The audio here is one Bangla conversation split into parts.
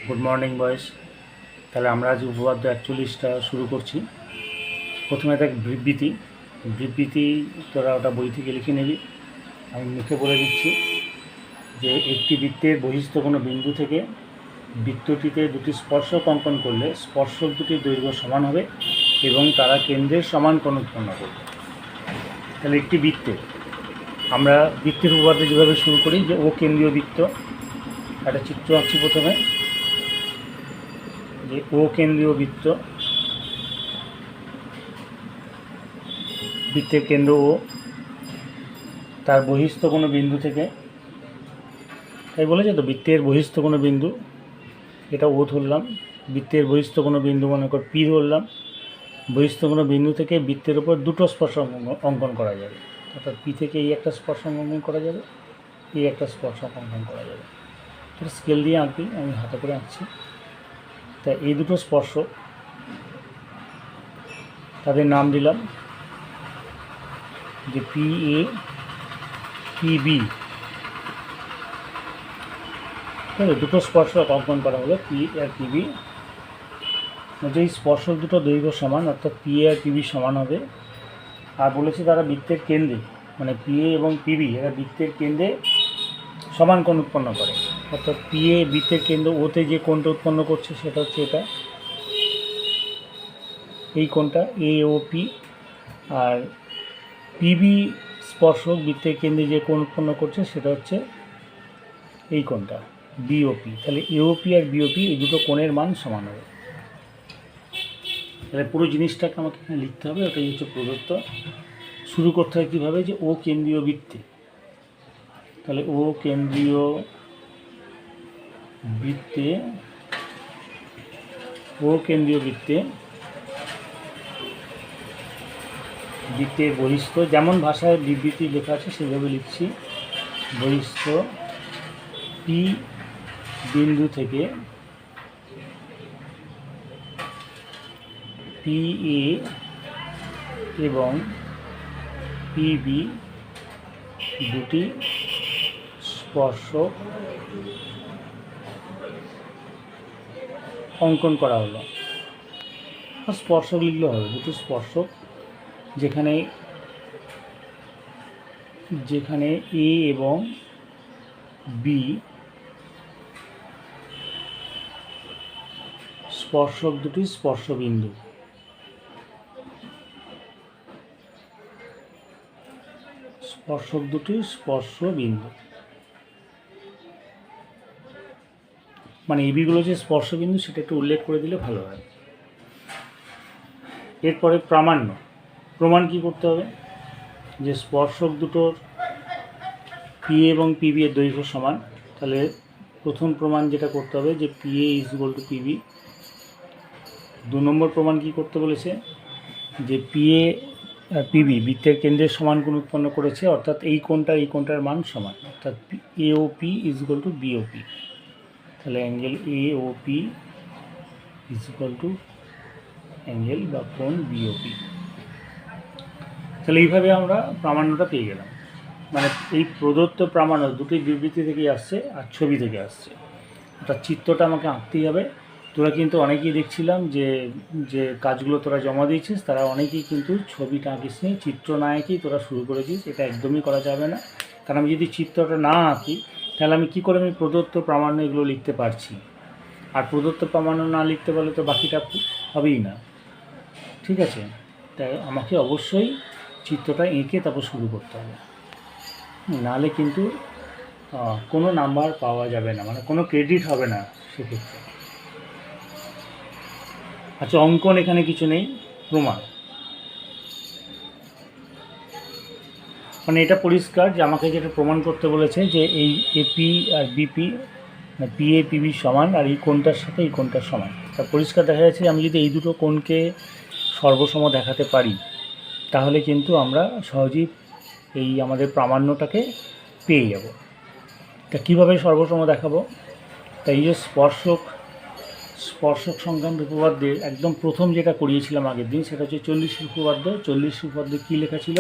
গুড মর্নিং বয়েস। তাহলে আমরা আজ উপপাদ্য 41টা শুরু করছি। প্রথমে দেখ বিবৃতি তোরা ওটা বই থেকে লিখে নিবি। আমি মুখে বলে দিচ্ছি যে একটি বৃত্তের বহিস্থ কোনো বিন্দু থেকে বৃত্তটিতে দুটি স্পর্শক অঙ্কন করলে স্পর্শক দুটির দৈর্ঘ্য সমান হবে এবং তারা কেন্দ্রের সমান কোণ উৎপন্ন করবে। তাহলে একটি বৃত্তে আমরা বৃত্তের উপপাদ্য যেভাবে শুরু করি যে ও কেন্দ্রীয় বৃত্ত, একটা চিত্র আঁকছি প্রথমে যে ও কেন্দ্রীয় বৃত্ত, বৃত্তের কেন্দ্র ও, তার বহিস্থ কোনো বিন্দু থেকে, তাই বলেছে তো বৃত্তের বহিস্থ কোনো বিন্দু, এটা ও ধরলাম। বৃত্তের বহিস্থ কোনো বিন্দু মনে কর পি ধরলাম। বহিস্থ কোনো বিন্দু থেকে বৃত্তের উপর দুটো স্পর্শক অঙ্কন করা যাবে, অর্থাৎ পি থেকে এই একটা স্পর্শক অঙ্কন করা যাবে, এই একটা স্পর্শক অঙ্কন করা যাবে। এটা স্কেল দিয়ে আঁকবি, আমি হাতে করে আঁকছি। তা এই দুটো স্পর্শক, তাদের নাম দিলাম যে পি এ পি বি। দুটো স্পর্শক অঙ্কন করা হলো পি আর পি বি। যেই স্পর্শক দুটো দৈর্ঘ্য সমান, অর্থাৎ পি এ আর পিবি সমান হবে। আর বলেছি তারা বৃত্তের কেন্দ্রে, মানে পি এ এবং পিবি এরা বৃত্তের কেন্দ্রে সমান কোণ উৎপন্ন করে। অর্থাৎ পি এ বৃত্তের কেন্দ্র ওতে যে কোণটা উৎপন্ন করছে সেটা হচ্ছে এটা, এই কোণটা এ ও পি। আর পিবি স্পর্শক বৃত্তের কেন্দ্রে যে কোণ উৎপন্ন করছে সেটা হচ্ছে এই কোণটা বিওপি। তাহলে এওপি আর বিওপি এই দুটো কোণের মান সমান হবে। তাহলে পুরো জিনিসটাকে আমাকে এখানে লিখতে হবে, ওটাই হচ্ছে প্রদত্ত। শুরু করতে হয় কীভাবে, যে ও কেন্দ্রীয় বৃত্তে। তাহলে ও কেন্দ্রীয় বৃত্তে, ও কেন্দ্রীয় বৃত্তে বৃত্তের বহিস্থ, যেমন ভাষায় বিবৃতি লেখা আছে সেভাবে লিখছি। বহিস্থ পি বিন্দু থেকে পি এ এবং পিবি দুটি স্পর্শক অঙ্কন করা হলো। স্পর্শক লিখলেও হবে, দুটি স্পর্শক যেখানে যেখানে এ এবং বি স্পর্শক দুটি স্পর্শবিন্দু। স্পর্শক দুটি স্পর্শবিন্দু মানে এবিগুলো যে স্পর্শবিন্দু সেটা একটু উল্লেখ করে দিলে ভালো হয়। এরপরে প্রমাণ কি করতে হবে, যে স্পর্শক দুটোর পি এবং পিবি এর দৈর্ঘ্য সমান। তাহলে প্রথম প্রমাণ যেটা করতে হবে যে P A is equal to PB. 2 নম্বর প্রমাণ কি করতে বলেছে, যে পি এ আর পিবি বৃত্তের কেন্দ্রের সমান কোণ উৎপন্ন করেছে, অর্থাৎ এই কোণটার মান সমান, অর্থাৎ AOP is equal to BOP. তাহলে angle AOP is equal to angle বা কোণ বিওপি। তাহলে এইভাবে আমরা প্রামাণ্যটা পেয়ে গেলাম। মানে এই প্রদত্ত প্রামাণ্য দুটি বিবৃতি থেকেই আসছে আর ছবি থেকে আসছে। অর্থাৎ চিত্রটা আমাকে আঁকতেই হবে। তোরা কিন্তু অনেকেই দেখছিলাম যে কাজগুলো তোরা জমা দিয়েছিস, তারা অনেকেই কিন্তু ছবিটা আঁকিস নি, চিত্র না এঁকেই তোরা শুরু করেছিস। এটা একদমই করা যাবে না, কারণ আমি যদি চিত্রটা না আঁকি তাহলে আমি কী করে আমি প্রদত্ত প্রামাণ্য এগুলো লিখতে পারছি। আর প্রদত্ত প্রামাণ্য না লিখতে পারলে তো বাকিটা হবেই না, ঠিক আছে? তাই আমাকে অবশ্যই চিত্রটা এঁকে তারপর শুরু করতে হবে, নাহলে কিন্তু কোনো নাম্বার পাওয়া যাবে না, মানে কোনো ক্রেডিট হবে না সেক্ষেত্রে। আচ্ছা, অঙ্কন এখানে কিছু নেই, প্রমাণ। মানে এটা পরিষ্কার যে আমাকে যেটা প্রমাণ করতে বলেছে যে এই এপি আর বিপি, মানে পি এ পিবি সমান, আর এই কোণটার সাথে এই কোণটার সমান। তা পরিষ্কার দেখা যাচ্ছে আমি যদি এই দুটো কোণকে সর্বসম দেখাতে পারি তাহলে কিন্তু আমরা সহজেই এই আমাদের প্রামাণ্যটাকে পেয়ে যাব। তা কীভাবে সর্বসম দেখাবো? তাই এই যে স্পর্শক সংক্রান্ত উপপাদ্যের একদম প্রথম যেটা করিয়েছিলাম আগের দিন, সেটা হচ্ছে 40 উপপাদ্য। 40 উপপাদ্যে কী লেখা ছিল,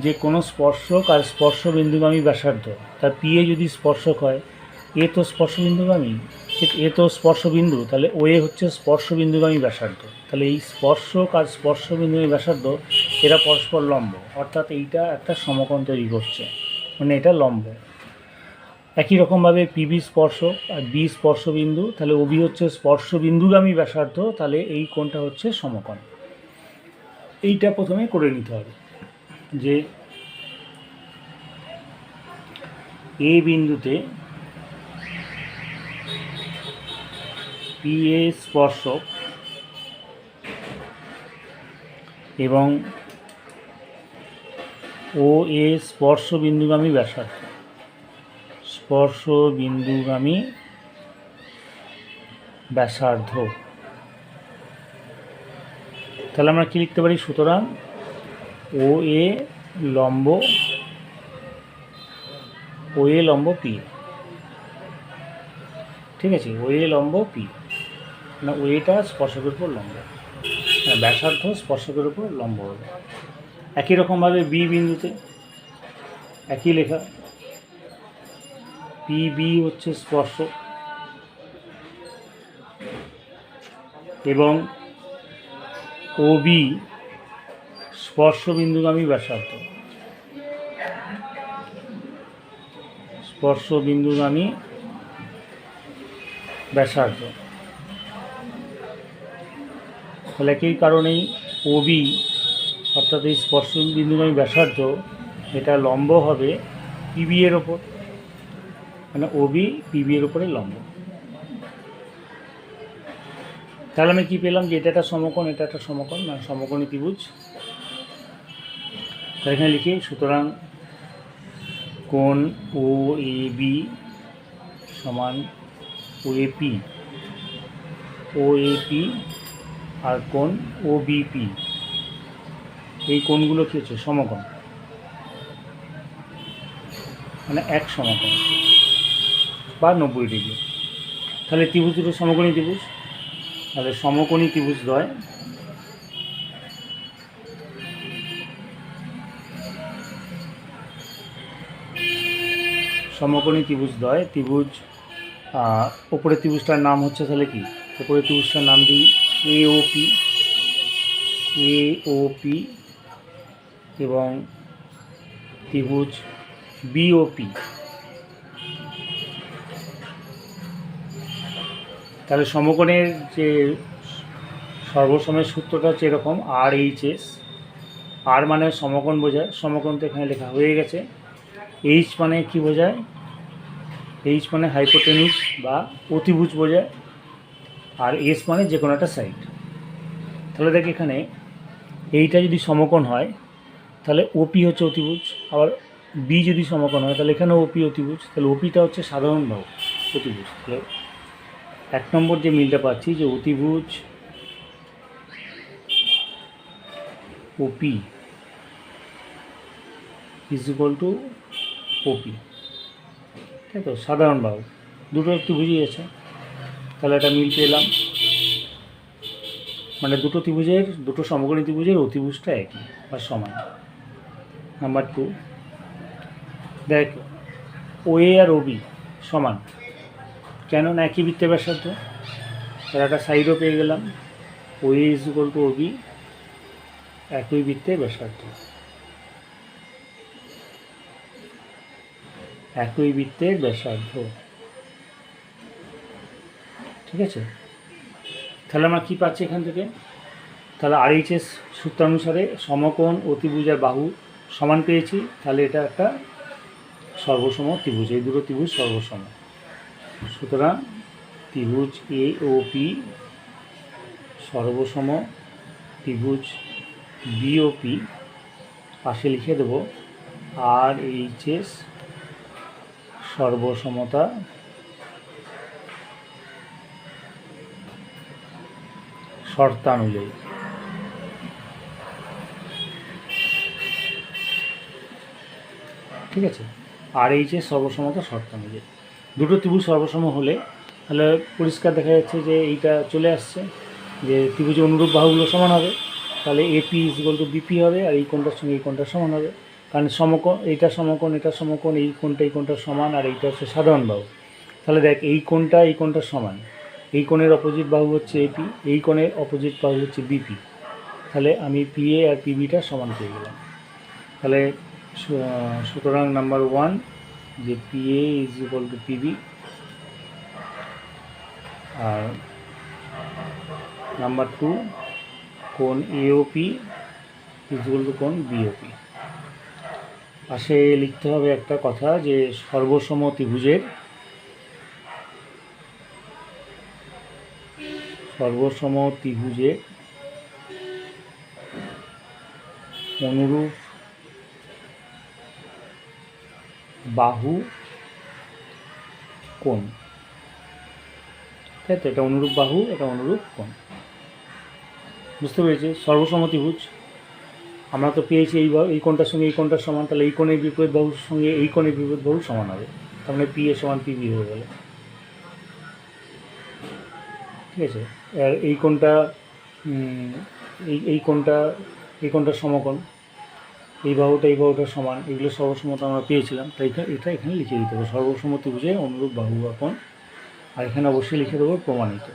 যে কোনো স্পর্শক আর স্পর্শবিন্দুগামী ব্যাসার্ধ, তার পি এ যদি স্পর্শক হয় এ তো স্পর্শবিন্দুগামী, এ তো স্পর্শবিন্দু, তাহলে ও এ হচ্ছে স্পর্শবিন্দুগামী ব্যাসার্ধ। তাহলে এই স্পর্শক আর স্পর্শবিন্দুগামী ব্যাসার্ধ এরা পরস্পর লম্ব, অর্থাৎ এইটা একটা সমকোণ তৈরি করছে, মানে এটা লম্ব। একই রকমভাবে পিবি স্পর্শক আর বি স্পর্শবিন্দু, তাহলে ওবি হচ্ছে স্পর্শবিন্দুগামী ব্যাসার্ধ, তাহলে এই কোণটা হচ্ছে সমকোণ। এইটা প্রথমে করে নিতে হবে যে এ বিন্দুতে পি এ স্পর্শক এবং ও এ স্পর্শবিন্দুগামী ব্যাসার্ধ, স্পর্শবিন্দুগামী ব্যাসার্ধ। তাহলে আমরা কী লিখতে পারি? সুতরাং ও এ লম্ব, ও এ লম্ব পি, ঠিক আছে, ও এ লম্ব পি, না ও এটা স্পর্শকের উপর লম্ব, ব্যাসার্ধ স্পর্শকের উপর লম্ব হবে। একই রকমভাবে বি বিন্দুতে একই লেখা, পি বি হচ্ছে স্পর্শক এবং ও বি স্পর্শবিন্দুগামী ব্যাসার্ধ, স্পর্শবিন্দুগামী ব্যাসার্ধ। তাহলে একই কারণেই ও বি অর্থাৎ এই স্পর্শবিন্দুগামী ব্যাসার্ধ এটা লম্ব হবে পিবি এর ওপর, মানে ও বি পিবি এর ওপরে লম্ব। তাহলে আমি কী পেলাম? যে এটা একটা সমকোণ, এটা একটা সমকোণ, মানে সমকোণী ত্রিভুজ। তাহলে এখানে লিখি, সুতরাং কোণ ও এ বি সমান ও A P, O A P R কোণ ও বিপি, এই কোণগুলো কী হচ্ছে? সমকোণ, মানে এক সমকোণ বা 90 ডিগ্রি। তাহলে ত্রিভুজ দুটো সমকোণী ত্রিভুজ, তাহলে সমকোণী ত্রিভুজ দ্বয় সমকোণী ত্রিভুজ দ্বয়, ত্রিভুজ ওপরের ত্রিভুজটার নাম হচ্ছে, তাহলে কি ওপরের ত্রিভুজটার নাম দিই এওপি, এওপি এবং ত্রিভুজ বিওপি। তাহলে সমকোণের যে সর্বসময়ের সূত্রটা হচ্ছে এরকম, আর এইচ এস। আর মানে সমকোণ বোঝায়, সমকোণ তো এখানে লেখা হয়ে গেছে। এইচ মানে কি বোঝায়? এইচ মানে হাইপোটেনিউস বা অতিভুজ বোঝায়, আর এস মানে যে কোনো একটা সাইড। তাহলে দেখ এখানে এইটা যদি সমকোণ হয় তাহলে ওপি হচ্ছে অতিভুজ, আবার বি যদি সমকোণ হয় তাহলে এখানে ওপি অতিভুজ, তাহলে ওপিটা হচ্ছে সাধারণ বাহু অতিভুজ। তাহলে 1 নম্বর যে মিলটা পাচ্ছি যে অতিভুজ ওপি ইজ ইকুয়াল টু ওপি, তাই তো, সাধারণ বাহু দুটো ত্রিভুজই আছে। তাহলে একটা মিল পেলাম, মানে দুটো সমকোণী ত্রিভুজের অতিভুজটা একই বা সমান। নাম্বার 2, দেখ ও এ আর ওবি সমান, কেন না একই বৃত্তের ব্যাসার্ধ। তার একটা সাইডও পেয়ে গেলাম, ও এ ইজ ইকুয়াল টু ওবি, একই বৃত্তের ব্যাসার্ধ, একই বৃত্তের ব্যাসার্ধ, ঠিক আছে। তাহলে আমরা কী পাচ্ছি এখান থেকে? তাহলে আরএইচএস সূত্রানুসারে সমকোণ অতিভুজ আর বাহু সমান পেয়েছি, তাহলে এটা একটা সর্বসম ত্রিভুজ, এই দুটো ত্রিভুজ সর্বসম। সুতরাং ত্রিভুজ এ ও পি সর্বসম, ত্রিভুজ বি ও পি পাশে লিখে দেব আর এইচএস সর্বসমতা শর্তানুযায়ী। ঠিক আছে, আর এইচএস সর্বসমতা শর্তানুযায়ী। দুটো ত্রিভুজ সর্বসম হলে তাহলে পরিষ্কার দেখা যাচ্ছে যে এইটা চলে আসছে যে ত্রিভুজের অনুরূপ বাহুগুলো সমান হবে, তাহলে AP is equal to BP হবে, আর এই কোণটার সঙ্গে এই কোণটা সমান হবে, কারণ সমকোণ, এইটা সমকোণ, এটা সমকোণ, এই কোণটা এই কোণটা সমান, আর এইটা হচ্ছে সাধারণ বাহু। তাহলে দেখ এই কোণটার সমান, এই কোণের অপোজিট বাহু হচ্ছে এপি, এই কোণের অপোজিট বাহু হচ্ছে বিপি। তাহলে আমি পিএ আর পিবিটা সমান পেয়ে গেলাম। তাহলে সুতরাং নাম্বার 1 যে PA is equal to PB, আর নাম্বার 2 কোণ এওপি ইজ ইকুয়াল টু কোণ বিওপি। পাশে লিখতে হবে একটা কথা যে সর্বসম ত্রিভুজের অনুরূপ বাহু কোণ। তাই তো, এটা অনুরূপ বাহু, এটা অনুরূপ কোণ। বুঝতে পেরেছি? সর্বসম ত্রিভুজ আমরা তো পেয়েছি এই কোণটার সঙ্গে এই কোণটার সমান, তাহলে এই কোণের বিপরীত বাহুর সঙ্গে এই কোণের বিপরীত বাহু সমান হবে, তার মানে পি এ সমান পিবি হয়ে গেল। ঠিক আছে, আর এই কোণটা এই কোণটার সমকোণ, এই বাহুটার সমান, এগুলো সর্বসমতা আমরা পেয়েছিলাম, তাই এটা এখানে লিখে দিতে হবে, সর্বসম ত্রিভুজে অনুরূপ বাহু বা কোণ। আর এখানে অবশ্যই লিখে দেবো প্রমাণিত।